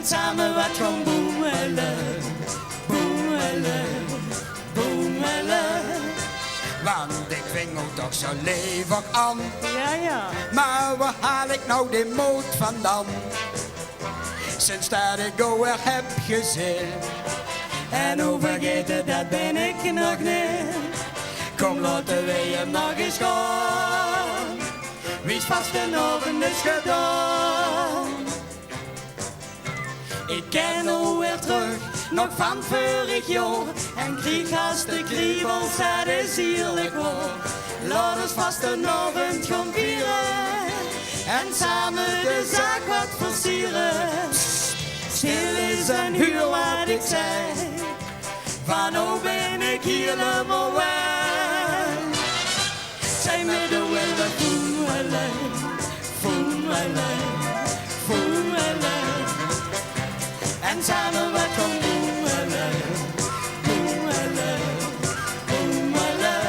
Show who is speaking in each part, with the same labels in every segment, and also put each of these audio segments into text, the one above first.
Speaker 1: En samen wat gaan boemelen, boemelen, boemelen.
Speaker 2: Want ik ving ook toch zo levig aan.
Speaker 1: Ja, ja.
Speaker 2: Maar waar haal ik nou de moed vandaan? Sinds dat ik alweer heb gezien.
Speaker 1: En hoe vergeten, dat ben ik nog niet. Kom, laten we hem nog eens gaan. Wie is vast en oven is gedaan. Ik ken alweer terug, nog van vorig jaar. En krieg als de kriebels, dat is heerlijk hoor. Laat ons vast een avond gaan vieren. En samen de zaak wat versieren. Stil is een huur wat ik zei. Van hoe ben ik helemaal weg? Zij met de wilde voelen, voelen, voelen. En samen wat gaan boemelen, boemelen, boemelen.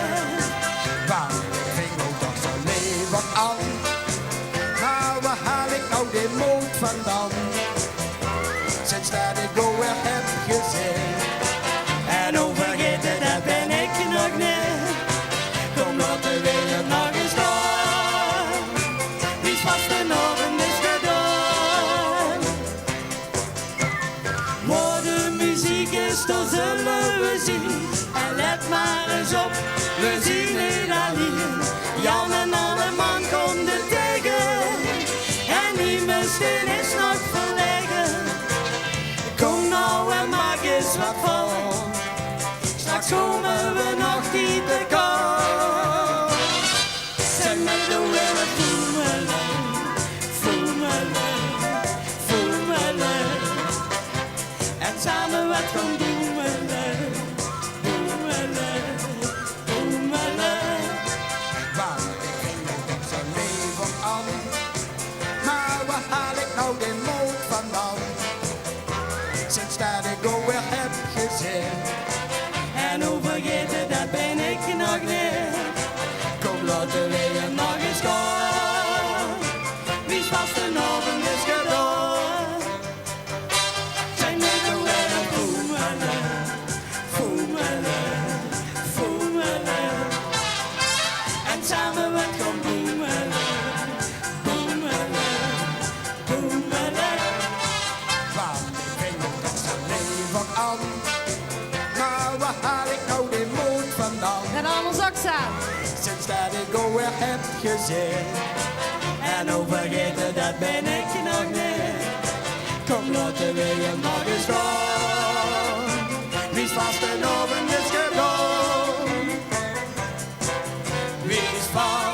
Speaker 2: Want ik ving ook toch zo levig aan. Maar waar haal ik nou de moed vandaan? Sinds dat ik alweer heb gezien.
Speaker 1: En hoe vergeten, dat ben ik nog niet. Kom, laten we hem nog eens gaan. Wie is vast en oven is gedaan. Waar de muziek is, dan zullen we zien. En let maar eens op, we zien het al hier. Jan en Alleman komt er tegen. En niemand stil is nog verlegen. Kom nou en maak eens wat vol. Straks komen we nog niet te komen. Zeg met de willen voemelen, voemelen, voemelen. En samen wat gaan boemelen, boemelen, boemelen.
Speaker 2: Want ik ving ook toch zo levig aan. Maar waar haal ik nou de moed vandaan? Sinds dat ik alweer heb gezien.
Speaker 1: En hoe vergeten, dat ben ik nog niet. Kom, laten we hem nog eens gaan. Wie is vast en oven is gedaan. Zijn met de willen voemelen, voemelen, voemelen. En samen wat gaan boemelen, boemelen, boemelen.
Speaker 2: Want ik ving ook toch zo levig aan. Maar waar haal ik nou de moed vandaan?
Speaker 1: En allemaal zak staan.
Speaker 2: Sinds dat ik alweer heb gezien.
Speaker 1: En hoe vergeten, dat ben ik nog niet. Kom, laten we hem nog eens gaan. Wie is vast en oven is gedaan. Wie is vast